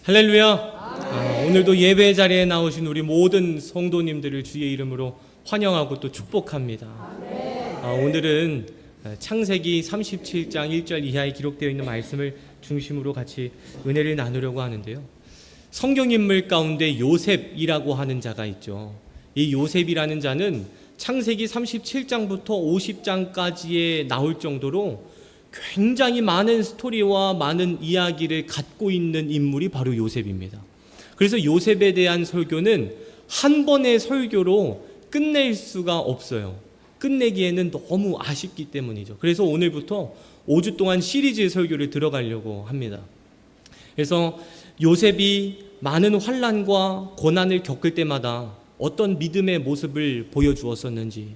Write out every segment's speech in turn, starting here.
할렐루야. 오늘도 예배 자리에 나오신 우리 모든 성도님들을 주의 이름으로 환영하고 또 축복합니다. 오늘은 창세기 37장 1절 이하에 기록되어 있는 말씀을 중심으로 같이 은혜를 나누려고 하는데요. 성경 인물 가운데 요셉이라고 하는 자가 있죠. 이 요셉이라는 자는 창세기 37장부터 50장까지에 나올 정도로 굉장히 많은 스토리와 많은 이야기를 갖고 있는 인물이 바로 요셉입니다. 그래서 요셉에 대한 설교는 한 번의 설교로 끝낼 수가 없어요. 끝내기에는 너무 아쉽기 때문이죠. 그래서 오늘부터 5주 동안 시리즈 설교를 들어가려고 합니다. 그래서 요셉이 많은 환난과 고난을 겪을 때마다 어떤 믿음의 모습을 보여주었었는지,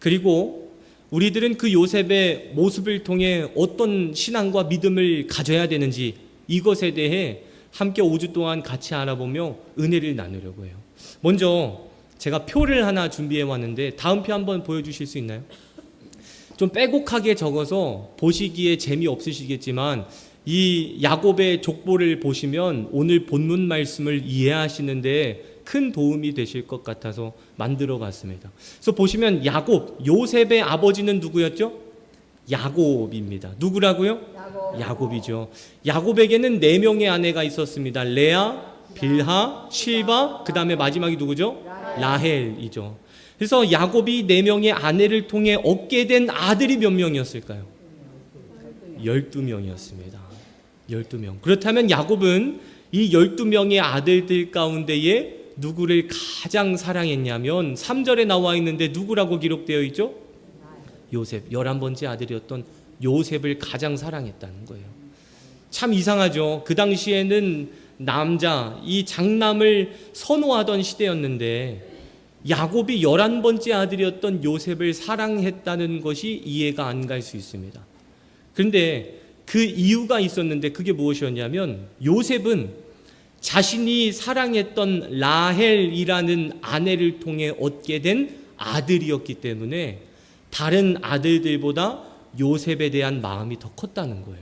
그리고 우리들은 그 요셉의 모습을 통해 어떤 신앙과 믿음을 가져야 되는지, 이것에 대해 함께 5주 동안 같이 알아보며 은혜를 나누려고 해요. 먼저 제가 표를 하나 준비해 왔는데 다음 표 한번 보여주실 수 있나요? 좀 빼곡하게 적어서 보시기에 재미없으시겠지만 이 야곱의 족보를 보시면 오늘 본문 말씀을 이해하시는데 큰 도움이 되실 것 같아서 만들어 봤습니다. 그래서 보시면 야곱, 요셉의 아버지는 누구였죠? 야곱입니다. 누구라고요? 야곱이죠. 야곱에게는 4명의 아내가 있었습니다. 레아, 빌하, 실바, 그 다음에 마지막이 누구죠? 라헬이죠. 그래서 야곱이 4명의 아내를 통해 얻게 된 아들이 몇 명이었을까요? 12명이었습니다. 12명. 그렇다면 야곱은 이 12명의 아들들 가운데에 누구를 가장 사랑했냐면 3절에 나와 있는데 누구라고 기록되어 있죠? 요셉. 11번째 아들이었던 요셉을 가장 사랑했다는 거예요. 참 이상하죠. 그 당시에는 남자, 이 장남을 선호하던 시대였는데 야곱이 11번째 아들이었던 요셉을 사랑했다는 것이 이해가 안 갈 수 있습니다. 그런데 그 이유가 있었는데 그게 무엇이었냐면 요셉은 자신이 사랑했던 라헬이라는 아내를 통해 얻게 된 아들이었기 때문에 다른 아들들보다 요셉에 대한 마음이 더 컸다는 거예요.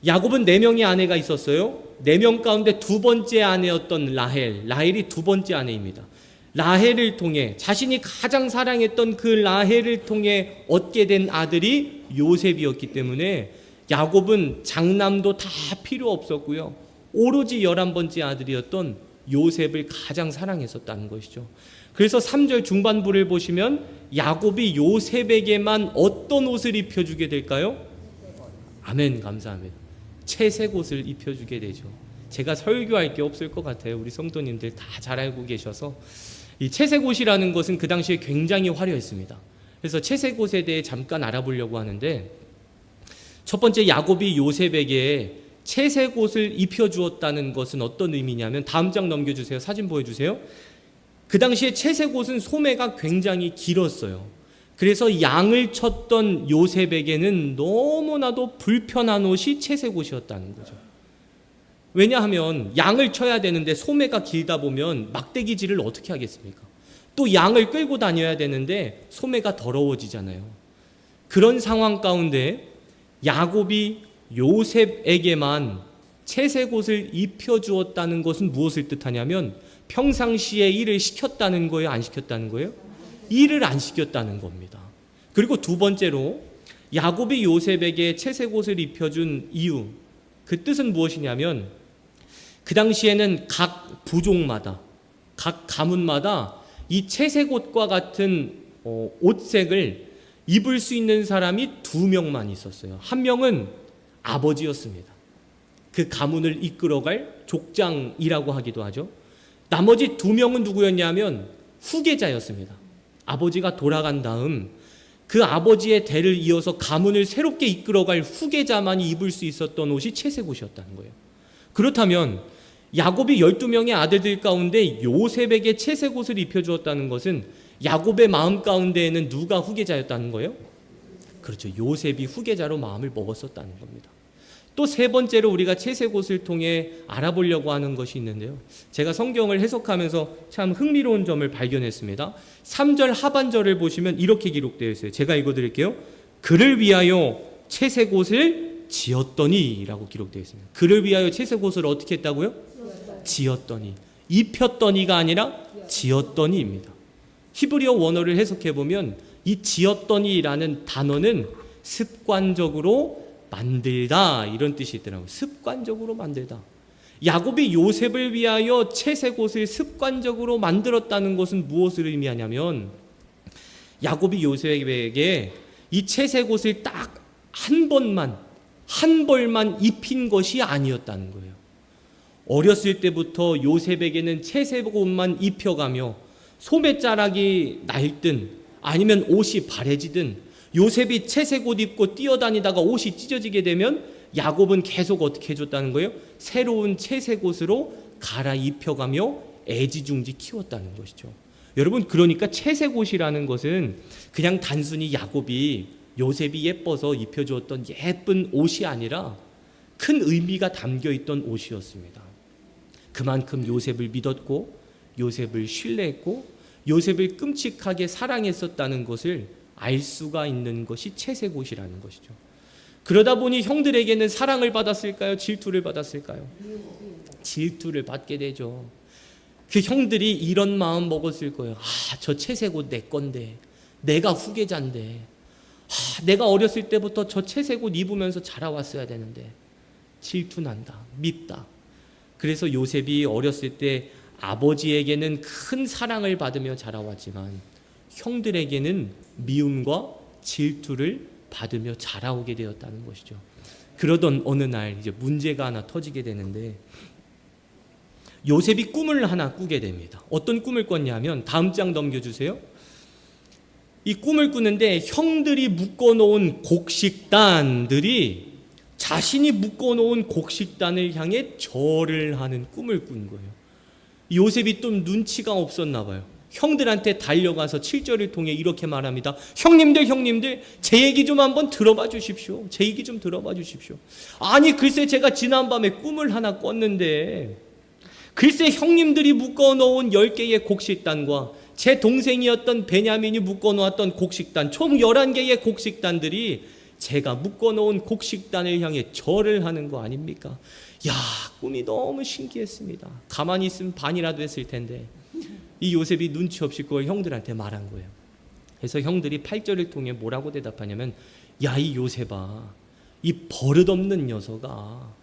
야곱은 4명의 아내가 있었어요. 4명 가운데 2번째 아내였던 라헬이 2번째 아내입니다. 라헬을 통해, 자신이 가장 사랑했던 그 라헬을 통해 얻게 된 아들이 요셉이었기 때문에 야곱은 장남도 다 필요 없었고요. 오로지 11번째 아들이었던 요셉을 가장 사랑했었다는 것이죠. 그래서 3절 중반부를 보시면 야곱이 요셉에게만 어떤 옷을 입혀주게 될까요? 아멘, 감사합니다. 채색 옷을 입혀주게 되죠. 제가 설교할 게 없을 것 같아요. 우리 성도님들 다 잘 알고 계셔서. 이 채색 옷이라는 것은 그 당시에 굉장히 화려했습니다. 그래서 채색 옷에 대해 잠깐 알아보려고 하는데, 첫 번째, 야곱이 요셉에게 채색 옷을 입혀주었다는 것은 어떤 의미냐면, 다음 장 넘겨주세요. 사진 보여주세요. 그 당시에 채색 옷은 소매가 굉장히 길었어요. 그래서 양을 쳤던 요셉에게는 너무나도 불편한 옷이 채색 옷이었다는 거죠. 왜냐하면 양을 쳐야 되는데 소매가 길다 보면 막대기질을 어떻게 하겠습니까? 또 양을 끌고 다녀야 되는데 소매가 더러워지잖아요. 그런 상황 가운데 야곱이 요셉에게만 채색 옷을 입혀주었다는 것은 무엇을 뜻하냐면 평상시에 일을 시켰다는 거예요? 안 시켰다는 거예요? 일을 안 시켰다는 겁니다. 그리고 두 번째로 야곱이 요셉에게 채색 옷을 입혀준 이유, 그 뜻은 무엇이냐면 그 당시에는 각 부족마다, 각 가문마다 이 채색 옷과 같은 옷색을 입을 수 있는 사람이 2명만 있었어요. 한 명은 아버지였습니다. 그 가문을 이끌어갈 족장이라고 하기도 하죠. 나머지 2명은 누구였냐면 후계자였습니다. 아버지가 돌아간 다음 그 아버지의 대를 이어서 가문을 새롭게 이끌어갈 후계자만이 입을 수 있었던 옷이 채색 옷이었다는 거예요. 그렇다면 야곱이 12명의 아들들 가운데 요셉에게 채색 옷을 입혀주었다는 것은 야곱의 마음 가운데에는 누가 후계자였다는 거예요? 그렇죠. 요셉이 후계자로 마음을 먹었었다는 겁니다. 또 세 번째로 우리가 채색 옷을 통해 알아보려고 하는 것이 있는데요. 제가 성경을 해석하면서 참 흥미로운 점을 발견했습니다. 3절 하반절을 보시면 이렇게 기록되어 있어요. 제가 읽어드릴게요. 그를 위하여 채색 옷을 지었더니라고 기록되어 있습니다. 그를 위하여 채색옷을 어떻게 했다고요? 지었더니. 입혔더니가 아니라 지었더니입니다. 히브리어 원어를 해석해 보면 이 지었더니라는 단어는 습관적으로 만들다 이런 뜻이 있더라고요. 습관적으로 만들다. 야곱이 요셉을 위하여 채색 옷을 습관적으로 만들었다는 것은 무엇을 의미하냐면 야곱이 요셉에게 이 채색 옷을 딱 한 벌만 입힌 것이 아니었다는 거예요. 어렸을 때부터 요셉에게는 채색 옷만 입혀가며 소매자락이 날든 아니면 옷이 바래지든 요셉이 채색 옷 입고 뛰어다니다가 옷이 찢어지게 되면 야곱은 계속 어떻게 해줬다는 거예요? 새로운 채색 옷으로 갈아입혀가며 애지중지 키웠다는 것이죠. 여러분, 그러니까 채색 옷이라는 것은 그냥 단순히 야곱이 요셉이 예뻐서 입혀주었던 예쁜 옷이 아니라 큰 의미가 담겨있던 옷이었습니다. 그만큼 요셉을 믿었고 요셉을 신뢰했고 요셉을 끔찍하게 사랑했었다는 것을 알 수가 있는 것이 채색 옷이라는 것이죠. 그러다 보니 형들에게는 사랑을 받았을까요? 질투를 받았을까요? 질투를 받게 되죠. 그 형들이 이런 마음 먹었을 거예요. 저 채색 옷 내 건데, 내가 후계자인데, 내가 어렸을 때부터 저 채색 옷 입으면서 자라왔어야 되는데 질투난다, 밉다. 그래서 요셉이 어렸을 때 아버지에게는 큰 사랑을 받으며 자라왔지만 형들에게는 미움과 질투를 받으며 자라오게 되었다는 것이죠. 그러던 어느 날 이제 문제가 하나 터지게 되는데 요셉이 꿈을 하나 꾸게 됩니다. 어떤 꿈을 꿨냐면 다음 장 넘겨주세요. 이 꿈을 꾸는데 형들이 묶어놓은 곡식단들이 자신이 묶어놓은 곡식단을 향해 절을 하는 꿈을 꾼 거예요. 요셉이 좀 눈치가 없었나 봐요. 형들한테 달려가서 7절을 통해 이렇게 말합니다. 형님들 제 얘기 좀 한번 들어봐 주십시오. 제 얘기 좀 들어봐 주십시오. 아니 글쎄 제가 지난밤에 꿈을 하나 꿨는데 글쎄 형님들이 묶어놓은 10개의 곡식단과 제 동생이었던 베냐민이 묶어놓았던 곡식단 총 11개의 곡식단들이 제가 묶어놓은 곡식단을 향해 절을 하는 거 아닙니까? 야, 꿈이 너무 신기했습니다. 가만히 있으면 반이라도 했을 텐데 이 요셉이 눈치 없이 그걸 형들한테 말한 거예요. 그래서 형들이 8절을 통해 뭐라고 대답하냐면 야, 이 요셉아, 이 버릇없는 녀석아,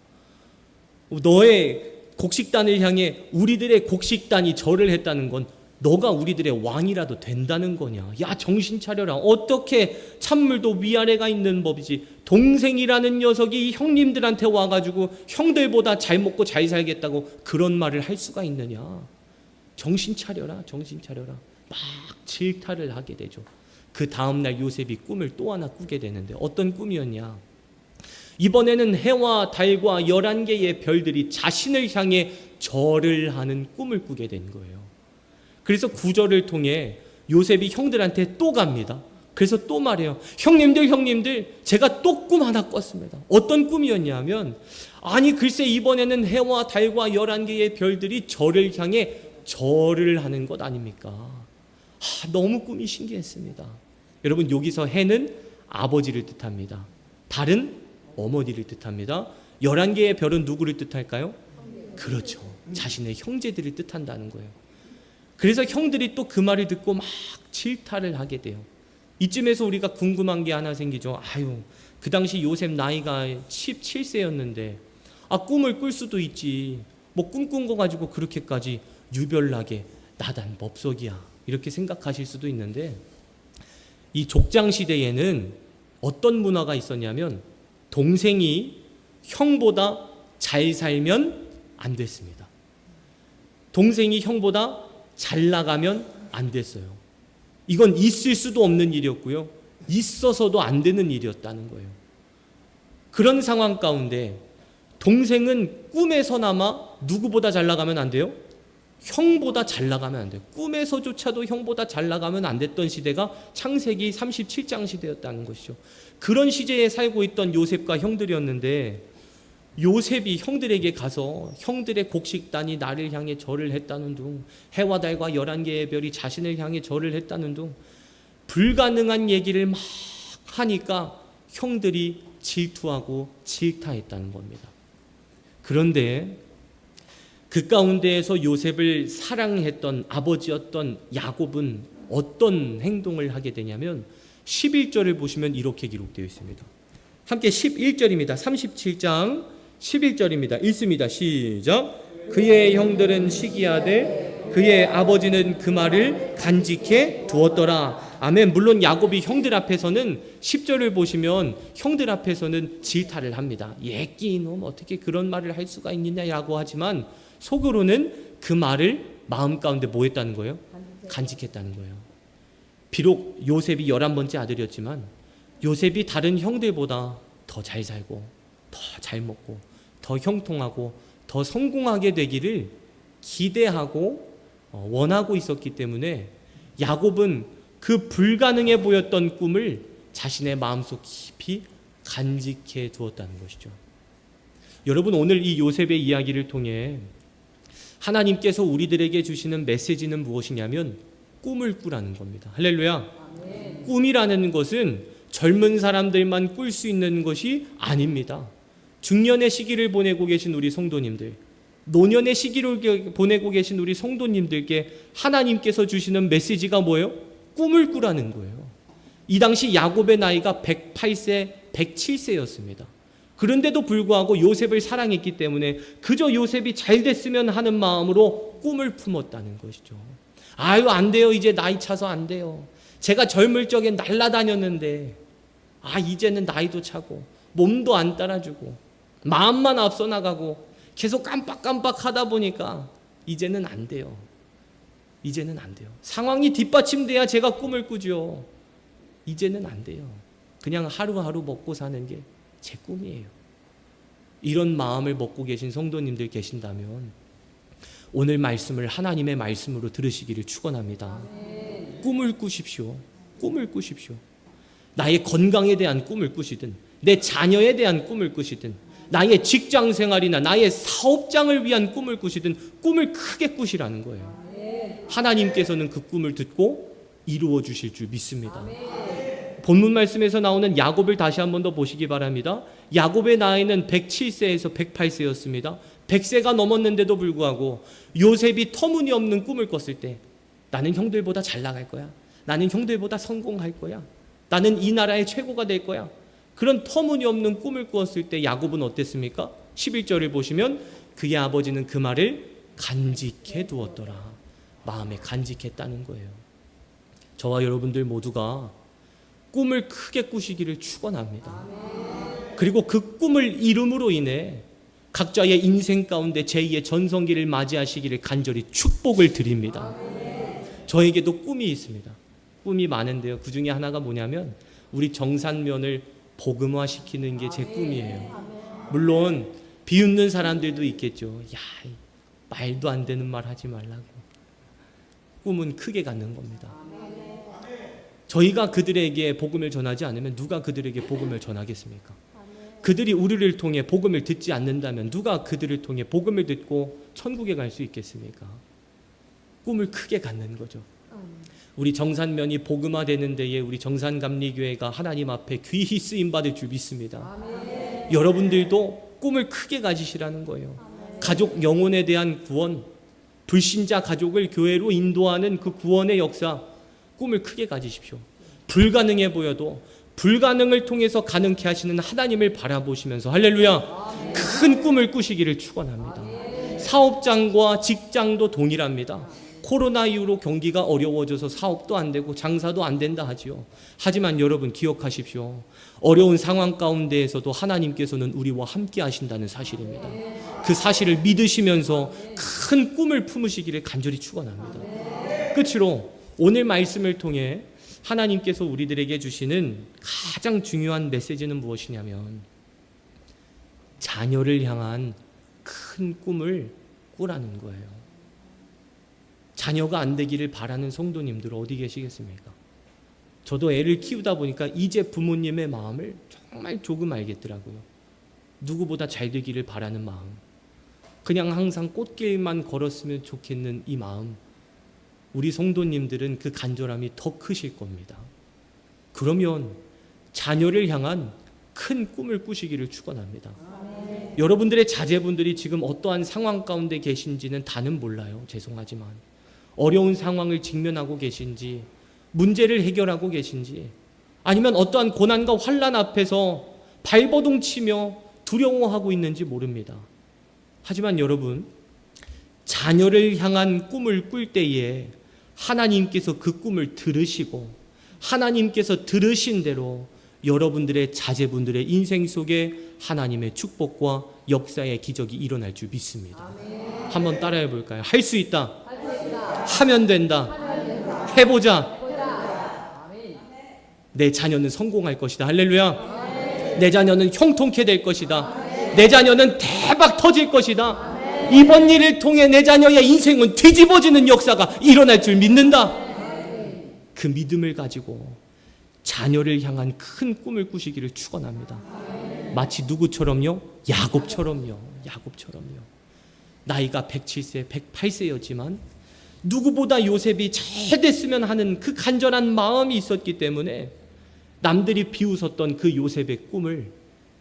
너의 곡식단을 향해 우리들의 곡식단이 절을 했다는 건 너가 우리들의 왕이라도 된다는 거냐. 야, 정신 차려라. 어떻게 찬물도 위아래가 있는 법이지 동생이라는 녀석이 형님들한테 와가지고 형들보다 잘 먹고 잘 살겠다고 그런 말을 할 수가 있느냐. 정신 차려라. 정신 차려라. 막 질타를 하게 되죠. 그 다음날 요셉이 꿈을 또 하나 꾸게 되는데 어떤 꿈이었냐. 이번에는 해와 달과 11개의 별들이 자신을 향해 절을 하는 꿈을 꾸게 된 거예요. 그래서 9절을 통해 요셉이 형들한테 또 갑니다. 그래서 또 말해요. 형님들 제가 또 꿈 하나 꿨습니다. 어떤 꿈이었냐면 아니 글쎄 이번에는 해와 달과 11개의 별들이 저를 향해 절을 하는 것 아닙니까? 너무 꿈이 신기했습니다. 여러분, 여기서 해는 아버지를 뜻합니다. 달은 어머니를 뜻합니다. 11개의 별은 누구를 뜻할까요? 그렇죠. 자신의 형제들을 뜻한다는 거예요. 그래서 형들이 또 그 말을 듣고 막 질타를 하게 돼요. 이쯤에서 우리가 궁금한 게 하나 생기죠. 아유, 그 당시 요셉 나이가 17세였는데 꿈을 꿀 수도 있지. 뭐 꿈꾼 거 가지고 그렇게까지 유별나게 나단법석이야. 이렇게 생각하실 수도 있는데 이 족장 시대에는 어떤 문화가 있었냐면 동생이 형보다 잘 살면 안 됐습니다. 동생이 형보다 잘 나가면 안 됐어요. 이건 있을 수도 없는 일이었고요. 있어서도 안 되는 일이었다는 거예요. 그런 상황 가운데 동생은 꿈에서나마 누구보다 잘 나가면 안 돼요? 형보다 잘 나가면 안 돼요. 꿈에서조차도 형보다 잘 나가면 안 됐던 시대가 창세기 37장 시대였다는 것이죠. 그런 시대에 살고 있던 요셉과 형들이었는데 요셉이 형들에게 가서 형들의 곡식단이 나를 향해 절을 했다는 둥, 해와 달과 11개의 별이 자신을 향해 절을 했다는 둥, 불가능한 얘기를 막 하니까 형들이 질투하고 질타했다는 겁니다. 그런데 그 가운데에서 요셉을 사랑했던 아버지였던 야곱은 어떤 행동을 하게 되냐면 11절을 보시면 이렇게 기록되어 있습니다. 함께 11절입니다. 37장 11절입니다. 읽습니다. 시작. 그의 형들은 시기하되 그의 아버지는 그 말을 간직해 두었더라. 아멘. 물론 야곱이 형들 앞에서는 10절을 보시면 형들 앞에서는 질타를 합니다. 예끼 놈 어떻게 그런 말을 할 수가 있느냐라고 하지만 속으로는 그 말을 마음 가운데 뭐 했다는 거예요? 간직했다는 거예요. 비록 요셉이 11번째 아들이었지만 요셉이 다른 형들보다 더 잘 살고 더 잘 먹고 더 형통하고 더 성공하게 되기를 기대하고 원하고 있었기 때문에 야곱은 그 불가능해 보였던 꿈을 자신의 마음속 깊이 간직해 두었다는 것이죠. 여러분, 오늘 이 요셉의 이야기를 통해 하나님께서 우리들에게 주시는 메시지는 무엇이냐면 꿈을 꾸라는 겁니다. 할렐루야. 아멘. 꿈이라는 것은 젊은 사람들만 꿀 수 있는 것이 아닙니다. 중년의 시기를 보내고 계신 우리 성도님들, 노년의 시기를 보내고 계신 우리 성도님들께 하나님께서 주시는 메시지가 뭐예요? 꿈을 꾸라는 거예요. 이 당시 야곱의 나이가 108세, 107세였습니다. 그런데도 불구하고 요셉을 사랑했기 때문에 그저 요셉이 잘 됐으면 하는 마음으로 꿈을 품었다는 것이죠. 아유, 안 돼요. 이제 나이 차서 안 돼요. 제가 젊을 적에 날라다녔는데 이제는 나이도 차고 몸도 안 따라주고 마음만 앞서 나가고 계속 깜빡깜빡 하다 보니까 이제는 안 돼요. 이제는 안 돼요. 상황이 뒷받침돼야 제가 꿈을 꾸죠. 이제는 안 돼요. 그냥 하루하루 먹고 사는 게 제 꿈이에요. 이런 마음을 먹고 계신 성도님들 계신다면 오늘 말씀을 하나님의 말씀으로 들으시기를 축원합니다. 꿈을 꾸십시오. 꿈을 꾸십시오. 나의 건강에 대한 꿈을 꾸시든 내 자녀에 대한 꿈을 꾸시든 나의 직장 생활이나 나의 사업장을 위한 꿈을 꾸시든 꿈을 크게 꾸시라는 거예요. 하나님께서는 그 꿈을 듣고 이루어 주실 줄 믿습니다. 본문 말씀에서 나오는 야곱을 다시 한 번 더 보시기 바랍니다. 야곱의 나이는 107세에서 108세였습니다. 100세가 넘었는데도 불구하고 요셉이 터무니없는 꿈을 꿨을 때 나는 형들보다 잘 나갈 거야. 나는 형들보다 성공할 거야. 나는 이 나라의 최고가 될 거야. 그런 터무니없는 꿈을 꾸었을 때 야곱은 어땠습니까? 11절을 보시면 그의 아버지는 그 말을 간직해 두었더라. 마음에 간직했다는 거예요. 저와 여러분들 모두가 꿈을 크게 꾸시기를 축원합니다. 그리고 그 꿈을 이룸으로 인해 각자의 인생 가운데 제2의 전성기를 맞이하시기를 간절히 축복을 드립니다. 저에게도 꿈이 있습니다. 꿈이 많은데요. 그 중에 하나가 뭐냐면 우리 정산면을 복음화시키는 게 제 꿈이에요. 물론 비웃는 사람들도 있겠죠. 야, 말도 안 되는 말 하지 말라고. 꿈은 크게 갖는 겁니다. 저희가 그들에게 복음을 전하지 않으면 누가 그들에게 복음을 전하겠습니까? 그들이 우리를 통해 복음을 듣지 않는다면 누가 그들을 통해 복음을 듣고 천국에 갈 수 있겠습니까? 꿈을 크게 갖는 거죠. 우리 정산면이 복음화되는 데에 우리 정산감리교회가 하나님 앞에 귀히 쓰임받을 줄 믿습니다. 여러분들도 꿈을 크게 가지시라는 거예요. 가족 영혼에 대한 구원, 불신자 가족을 교회로 인도하는 그 구원의 역사, 꿈을 크게 가지십시오. 불가능해 보여도 불가능을 통해서 가능케 하시는 하나님을 바라보시면서 할렐루야, 큰 꿈을 꾸시기를 축원합니다. 사업장과 직장도 동일합니다. 코로나 이후로 경기가 어려워져서 사업도 안 되고 장사도 안 된다 하지요. 하지만 여러분 기억하십시오. 어려운 상황 가운데에서도 하나님께서는 우리와 함께 하신다는 사실입니다. 그 사실을 믿으시면서 큰 꿈을 품으시기를 간절히 축원합니다. 끝으로 오늘 말씀을 통해 하나님께서 우리들에게 주시는 가장 중요한 메시지는 무엇이냐면 자녀를 향한 큰 꿈을 꾸라는 거예요. 자녀가 안 되기를 바라는 성도님들 어디 계시겠습니까? 저도 애를 키우다 보니까 이제 부모님의 마음을 정말 조금 알겠더라고요. 누구보다 잘 되기를 바라는 마음, 그냥 항상 꽃길만 걸었으면 좋겠는 이 마음, 우리 성도님들은 그 간절함이 더 크실 겁니다. 그러면 자녀를 향한 큰 꿈을 꾸시기를 축원합니다. 여러분들의 자제분들이 지금 어떠한 상황 가운데 계신지는 다는 몰라요. 죄송하지만 어려운 상황을 직면하고 계신지, 문제를 해결하고 계신지, 아니면 어떠한 고난과 환난 앞에서 발버둥 치며 두려워하고 있는지 모릅니다. 하지만 여러분, 자녀를 향한 꿈을 꿀 때에 하나님께서 그 꿈을 들으시고 하나님께서 들으신 대로 여러분들의 자제분들의 인생 속에 하나님의 축복과 역사의 기적이 일어날 줄 믿습니다. 한번 따라해 볼까요? 할 수 있다. 하면 된다. 해보자. 내 자녀는 성공할 것이다. 할렐루야. 내 자녀는 형통케 될 것이다. 내 자녀는 대박 터질 것이다. 이번 일을 통해 내 자녀의 인생은 뒤집어지는 역사가 일어날 줄 믿는다. 그 믿음을 가지고 자녀를 향한 큰 꿈을 꾸시기를 축원합니다. 마치 누구처럼요? 야곱처럼요. 나이가 107세, 108세였지만 누구보다 요셉이 잘 됐으면 하는 그 간절한 마음이 있었기 때문에 남들이 비웃었던 그 요셉의 꿈을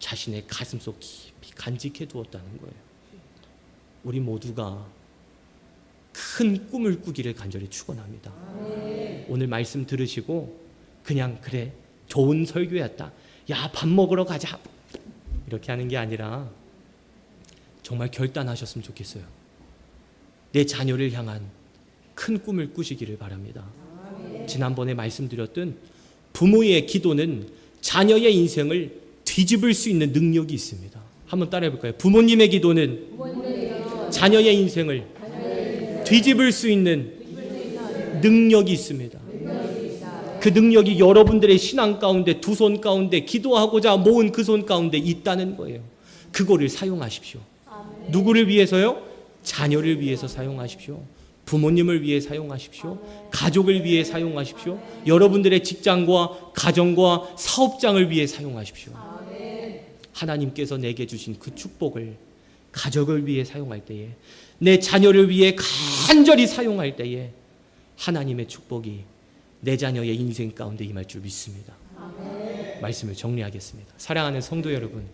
자신의 가슴속 깊이 간직해 두었다는 거예요. 우리 모두가 큰 꿈을 꾸기를 간절히 축원합니다. 오늘 말씀 들으시고 그냥 그래 좋은 설교였다, 야 밥 먹으러 가자, 이렇게 하는 게 아니라 정말 결단하셨으면 좋겠어요. 내 자녀를 향한 큰 꿈을 꾸시기를 바랍니다. 지난번에 말씀드렸던 부모의 기도는 자녀의 인생을 뒤집을 수 있는 능력이 있습니다. 한번 따라해 볼까요? 부모님의 기도는 자녀의 인생을 뒤집을 수 있는 능력이 있습니다. 그 능력이 여러분들의 신앙 가운데, 두 손 가운데, 기도하고자 모은 그 손 가운데 있다는 거예요. 그거를 사용하십시오. 누구를 위해서요? 자녀를 위해서 사용하십시오. 부모님을 위해 사용하십시오. 가족을 위해 사용하십시오. 여러분들의 직장과 가정과 사업장을 위해 사용하십시오. 하나님께서 내게 주신 그 축복을 가족을 위해 사용할 때에, 내 자녀를 위해 간절히 사용할 때에 하나님의 축복이 내 자녀의 인생 가운데 임할 줄 믿습니다. 말씀을 정리하겠습니다. 사랑하는 성도 여러분,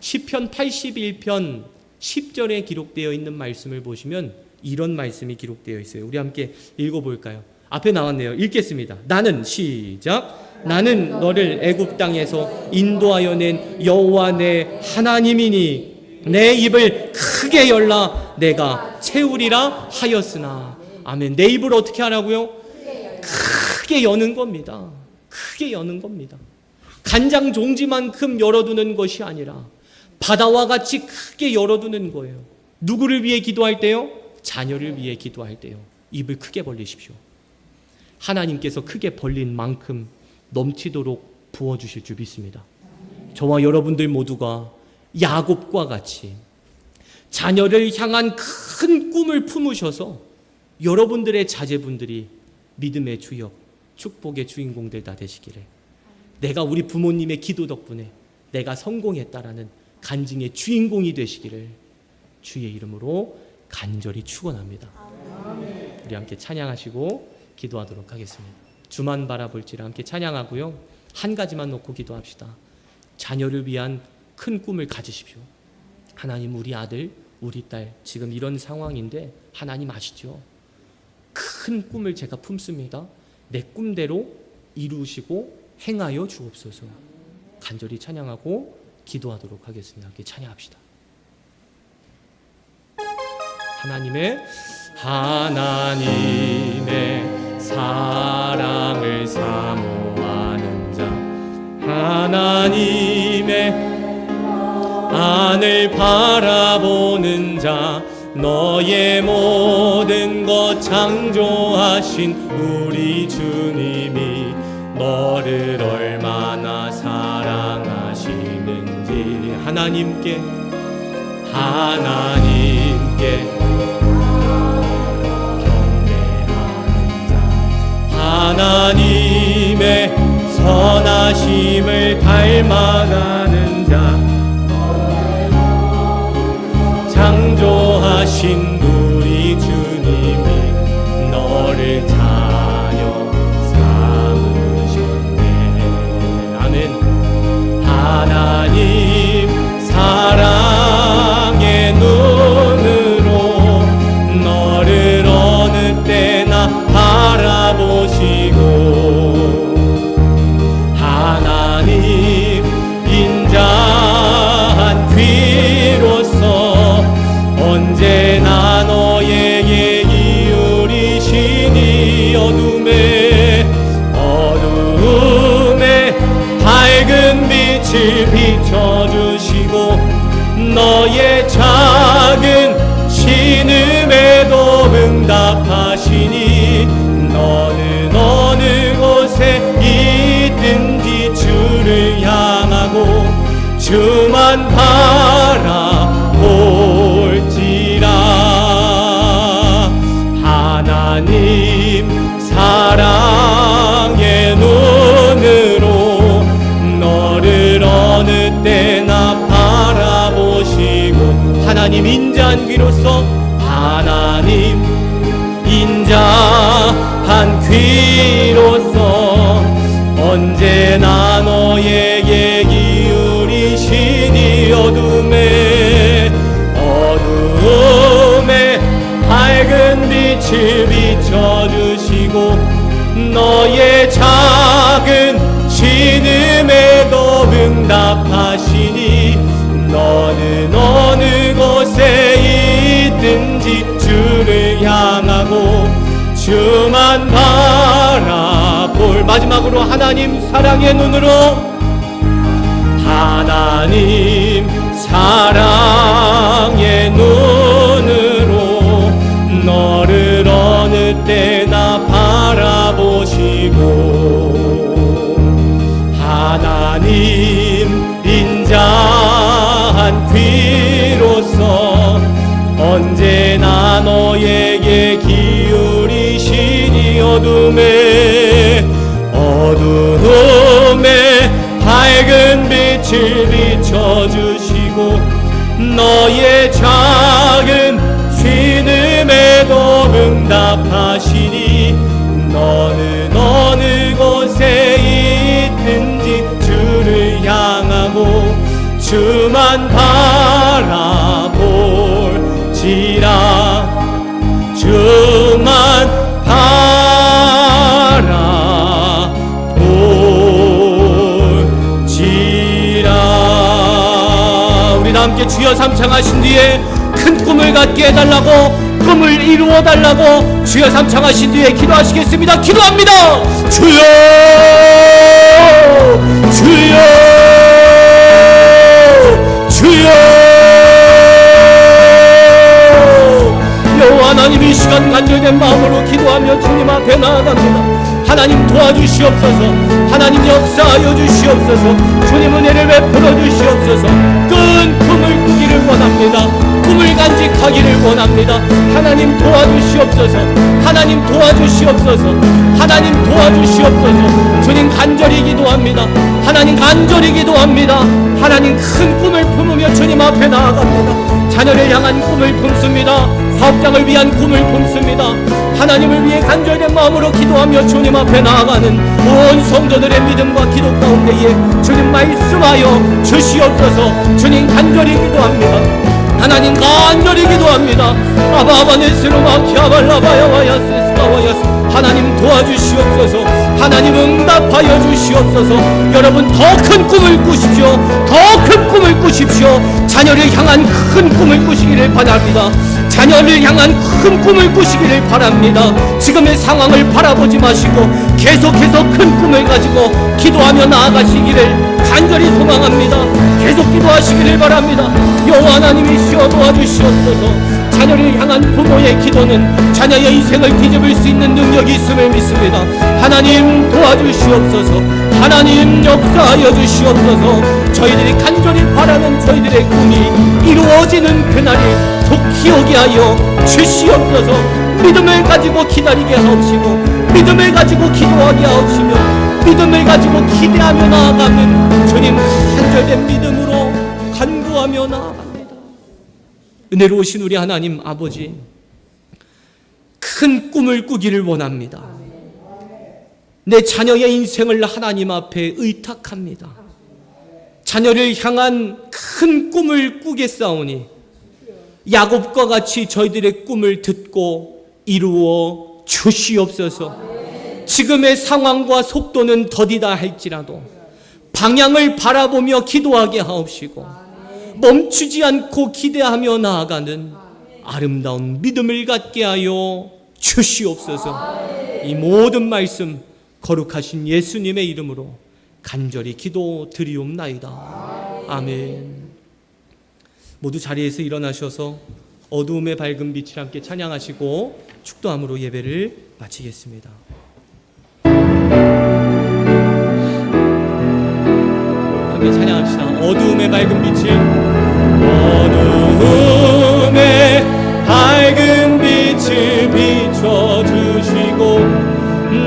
시편 81편 10절에 기록되어 있는 말씀을 보시면 이런 말씀이 기록되어 있어요. 우리 함께 읽어볼까요? 앞에 나왔네요. 읽겠습니다. 나는, 시작, 나는 너를 애굽 땅에서 인도하여 낸 여호와 내 하나님이니 내 입을 크게 열라 내가 채우리라 하였으나. 아멘. 내 입을 어떻게 하라고요? 크게 여는 겁니다. 크게 여는 겁니다. 간장 종지만큼 열어두는 것이 아니라 바다와 같이 크게 열어두는 거예요. 누구를 위해 기도할 때요? 자녀를 위해 기도할 때요. 입을 크게 벌리십시오. 하나님께서 크게 벌린 만큼 넘치도록 부어주실 줄 믿습니다. 저와 여러분들 모두가 야곱과 같이 자녀를 향한 큰 꿈을 품으셔서 여러분들의 자제분들이 믿음의 주역, 축복의 주인공들 다 되시기를, 내가 우리 부모님의 기도 덕분에 내가 성공했다라는 간증의 주인공이 되시기를 주의 이름으로 간절히 축원합니다. 우리 함께 찬양하시고 기도하도록 하겠습니다. 주만 바라볼지라 함께 찬양하고요. 한 가지만 놓고 기도합시다. 자녀를 위한 큰 꿈을 가지십시오. 하나님, 우리 아들, 우리 딸 지금 이런 상황인데 하나님 아시죠? 큰 꿈을 제가 품습니다. 내 꿈대로 이루시고 행하여 주옵소서. 간절히 찬양하고 기도하도록 하겠습니다. 함께 찬양합시다. 하나님의 사랑을 사모하는 자, 하나님의 안을 바라보는 자, 너의 모든 것 창조하신 우리 주님이 너를 얼마나 사랑하시는지 하나님께 경배하는 자, 하나님의 선하심을 닮아가는 자, 창조하신 우리 주님이 너를 자녀 삼으셨네. 아멘. 하나님 언제나 너에게 기울이시니 어둠에 밝은 빛을 비춰주시고 너의 작은 신음에도 응답하시니 너는 어느 곳에 있든지 주를 향하고 주만 바라볼지라. 하나님 사랑의 눈으로 너를 어느 때나 바라보시고 하나님 인자한 귀로서 하나님 인자한 귀로서 언제나 너에게 기울이시니 어둠에 밝은 빛을 비춰주시고 너의 작은 신음에도 응답하시니 너는 어느 곳에 있든지 주를 향하고 주만 바라볼. 마지막으로 하나님 사랑의 눈으로 하나님 사랑의 눈으로 너를 어느 때나 바라보시고 하나님 인자한 귀로서 언제나 너에게 기울이시니 어둠에 밝은 빛을 비춰주시고 너의 작은 신음에도 응답하시니 너는 어느 곳에 있든지 주를 향하고 주만 바라볼지라. 주만 바라볼지라. 우리 다 함께 주여 삼창하신 뒤에 큰 꿈을 갖게 해달라고, 꿈을 이루어달라고 주여 삼창하신 뒤에 기도하시겠습니다. 기도합니다. 주여 주여 주여. 여호와 하나님 이 시간 간절된 마음으로 기도하며 주님 앞에 나아갑니다. 하나님 도와주시옵소서. 하나님 역사하여 주시옵소서. 주님 은혜를 베풀어 주시옵소서. 큰 꿈을 꾸기를 원합니다. 꿈을 간직하기를 원합니다. 하나님 도와주시옵소서. 하나님 도와주시옵소서. 하나님 도와주시옵소서. 주님 간절히 기도합니다. 하나님 간절히 기도합니다. 하나님 큰 꿈을 품으며 주님 앞에 나아갑니다. 자녀를 향한 꿈을 품습니다. 사업장을 위한 꿈을 품습니다. 하나님을 위해 간절된 마음으로 기도하며 주님 앞에 나아가는 온 성도들의 믿음과 기도 가운데에 주님 말씀하여 주시옵소서. 주님 간절히 기도합니다. 하나님 간절히 기도합니다. 아바 네스로마 키아발라바야와야 세스카와야스. 하나님 도와주시옵소서. 하나님 응답하여 주시옵소서. 여러분 더 큰 꿈을 꾸십시오. 더 큰 꿈을 꾸십시오. 자녀를 향한 큰 꿈을 꾸시기를 바랍니다. 자녀를 향한 큰 꿈을 꾸시기를 바랍니다. 지금의 상황을 바라보지 마시고 계속해서 큰 꿈을 가지고 기도하며 나아가시기를 간절히 소망합니다. 계속 기도하시기를 바랍니다. 여호와 하나님이시여 도와주시옵소서. 자녀를 향한 부모의 기도는 자녀의 인생을 뒤집을 수 있는 능력이 있음을 믿습니다. 하나님 도와주시옵소서. 하나님 역사하여 주시옵소서. 저희들이 간절히 바라는 저희들의 꿈이 이루어지는 그날이 속히 오게 하여 주시옵소서. 믿음을 가지고 기다리게 하옵시고 믿음을 가지고 기도하게 하옵시며 믿음을 가지고 기대하며 나아가는 주님 간절된 믿음으로 간구하며 나아갑니다. 은혜로우신 우리 하나님 아버지, 큰 꿈을 꾸기를 원합니다. 내 자녀의 인생을 하나님 앞에 의탁합니다. 자녀를 향한 큰 꿈을 꾸겠사오니 야곱과 같이 저희들의 꿈을 듣고 이루어 주시옵소서. 지금의 상황과 속도는 더디다 할지라도 방향을 바라보며 기도하게 하옵시고 멈추지 않고 기대하며 나아가는 아름다운 믿음을 갖게 하여 주시옵소서. 이 모든 말씀 거룩하신 예수님의 이름으로 간절히 기도드리옵나이다. 아멘. 모두 자리에서 일어나셔서 어두움의 밝은 빛을 함께 찬양하시고 축도함으로 예배를 마치겠습니다. 함께 찬양합시다. 어두움의 밝은 빛을, 어두움의 밝은 빛을 비춰주시고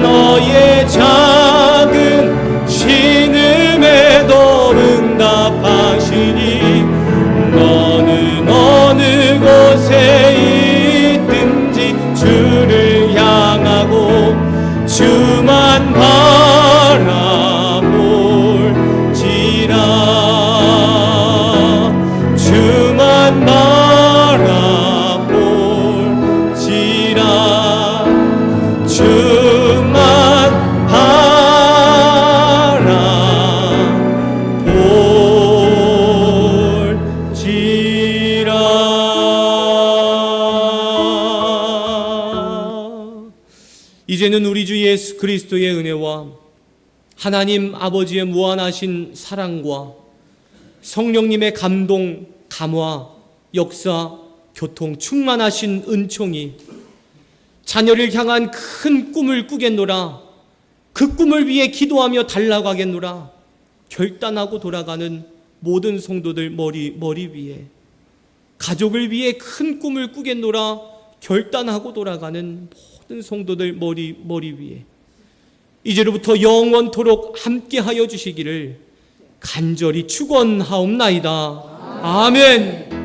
너의 작은 신음에도 응답하시니 너는 어느 곳에 있든지 주를 향하고 주만 바라볼지라. 주만 바라볼지라. 주만 이제는 우리 주 예수 그리스도의 은혜와 하나님 아버지의 무한하신 사랑과 성령님의 감동, 감화, 역사, 교통, 충만하신 은총이 자녀를 향한 큰 꿈을 꾸겠노라, 그 꿈을 위해 기도하며 달려가겠노라 결단하고 돌아가는 모든 성도들 머리 위에, 가족을 위해 큰 꿈을 꾸겠노라 결단하고 돌아가는 모든 성도들 머리 위에 이제로부터 영원토록 함께하여 주시기를 간절히 축원하옵나이다. 아멘.